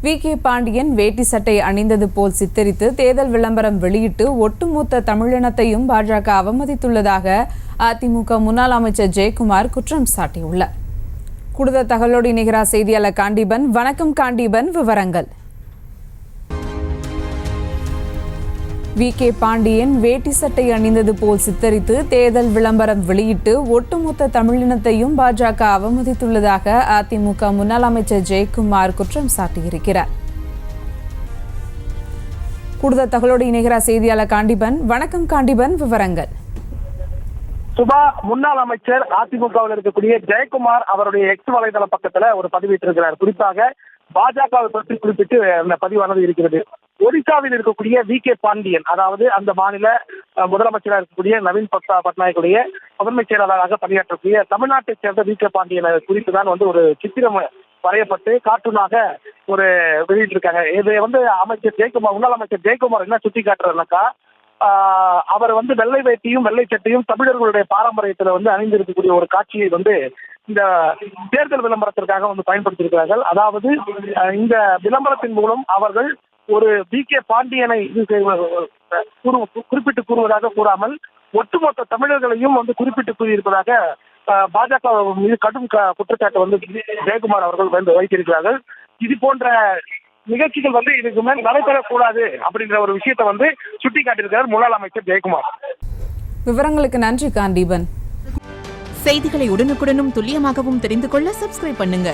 VK. Pandian வேட்டி சட்டை அணிந்தது போல் சித்தரித்து தேர்தல் விளம்பரம் வெளியிட்டு ஒட்டுமொத்த தமிழினத்தையும் பாஜக அவமதித்துள்ளதாக அதிமுக முன்னாள் அமைச்சர் ஜெயக்குமார் குற்றம் சாட்டியுள்ளார். கூடுதல் தகவலோடு இணைகிறார் செய்தியாளர் காண்டீபன். வணக்கம் காண்டீபன், விவரங்கள். வி.கே. பாண்டியன் வேட்டி சட்டை அணிந்தது போல் சித்தரித்து தேர்தல் விளம்பரம் வெளியிட்டு ஒட்டுமொத்த தமிழினத்தையும் பாஜக அவமதித்துள்ளதாக அதிமுக முன்னாள் அமைச்சர் ஜெயக்குமார் குற்றம் சாட்டியிருக்கிறார். கூடுதல் தகவலோடு இணைகிறார் செய்தியாளர் காண்டீபன். வணக்கம் காண்டீபன், விவரங்கள். சுபா, முன்னாள் அமைச்சர் அதிமுகவில் இருக்கக்கூடிய ஜெயக்குமார் அவருடைய எக்ஸ் வலைதள பக்கத்துல ஒரு பதிவிட்டிருக்கிறார். குறிப்பாக பாஜகவை பற்றி குறிப்பிட்டு அந்த பதிவானது இருக்கிறது. ஒடிசாவில் இருக்கக்கூடிய வி.கே. பாண்டியன், அதாவது அந்த மாநில முதலமைச்சராக இருக்கக்கூடிய நவீன் பட்நாயக்குடைய முதன்மை செயலாளராக பணியாற்றக்கூடிய தமிழ்நாட்டை சேர்ந்த வி.கே. பாண்டியனை குறித்து தான் ஒரு சித்திரம் வரையப்பட்டு கார்ட்டூனாக ஒரு வெளியிட்டிருக்காங்க. இதை அமைச்சர் ஜெயக்குமார், முன்னாள் அமைச்சர் ஜெயக்குமார் என்ன சுட்டி காட்டுறாருனாக்கா, அவர் வெள்ளை வேட்டியும் வெள்ளை சட்டையும் தமிழர்களுடைய பாரம்பரியத்துல அணிந்திருக்கக்கூடிய ஒரு காட்சியை இந்த தேர்தல் விளம்பரத்திற்காக பயன்படுத்தியிருக்கிறார்கள். அதாவது இந்த விளம்பரத்தின் மூலம் அவர்கள் ஒரு வி.கே. பாண்டியனை குறிப்பிட்டு கூறுவதாக கூறாமல் ஒட்டுமொத்த தமிழர்களையும் குறிப்பிட்டு கூறியிருப்பதாக பாஜக மீது கடும் குற்றச்சாட்டு ஜெயக்குமார் அவர்கள் வைத்திருக்கிறார்கள். இது போன்ற நிகழ்ச்சிகள் இதுக்கு மேல் நடைபெறக்கூடாது அப்படின்ற ஒரு விஷயத்தை சுட்டி காட்டியிருக்கிறார் முன்னாள் அமைச்சர் ஜெயக்குமார். விவரங்களுக்கு நன்றி காண்டீபன். செய்திகளை உடனுக்குடனும் துல்லியமாகவும் தெரிந்து கொள்ள சப்ஸ்கிரைப் பண்ணுங்க.